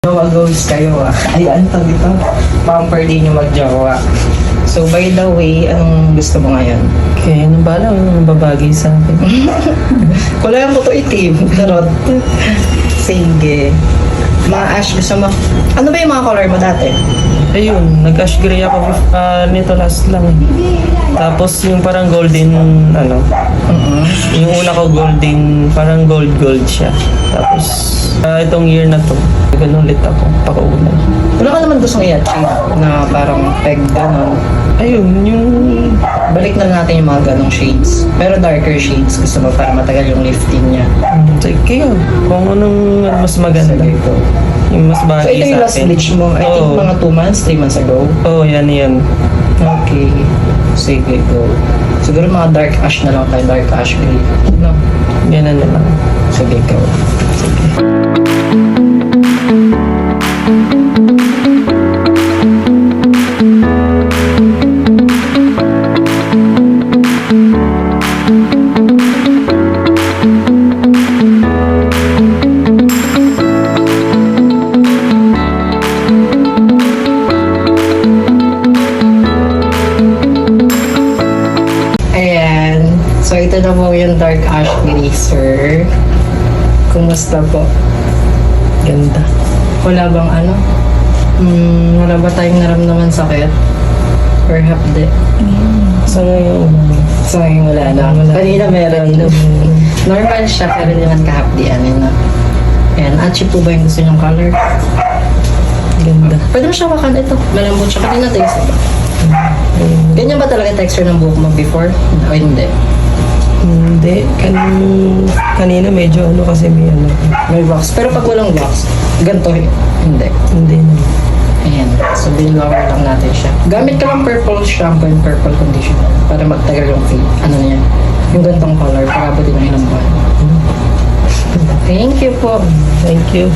Jowa-goals kayo Ay, ano tawag dito? Pamper din yung mag-jowa. So, by the way, anong gusto mo ngayon? Okay, ano ba lang ang babagay sa akin? Kulayan ko to itim. Tarot. Sige. Mga ash, gusto mo? Ano ba yung mga color mo dati? Ayun, nag-ash gray ako nito last lang. Tapos yung parang golden, yung una ko golden, parang gold siya. Tapos itong year na to, ganun ulit ako, pakauna. Wala ka naman gustong i-achieve na parang peg, gano'n. Ayun, yung Balik na natin yung mga ganong shades. Pero darker shades, gusto mo para matagal yung lifting niya. kayo, kung anong mas maganda. Sige ko. Yung mas So, bagay ito yung sa last akin. bleach mo. I think Oo. mga 2 months, 3 months ago. Oo, yan. Okay. Sige, go. Siguro mga dark ash na lang tayo, dark ash gray. No? Yan na lang. Sige, go. Ayan. So, ito na po yung dark ash gray, sir. Kumusta po? Ganda. Wala bang ano? Wala ba tayong naramdaman sakit? Or hapde? So ngayon, So, ngayon wala na. Wala. Kanina meron. Normal siya, pero hindi naman kahapdian. Ayan. Achi po ba yung gusto niyong color? ganda. Pwede mo siya wakan ito. Malambot siya. Kanina taste ba? Ganyan ba talaga texture ng buhok mo before? O hindi? Hindi. Kanina medyo kasi may May wax. Pero pag walang wax, ganito. Hindi. Hindi na. Ayan. So, binlower lang natin siya. Gamit ka lang purple shampoo and purple conditioner para magtagal yung fade. Ano na yan? Yung gantong color para abutin ng ilang buwan. Thank you po. Thank you.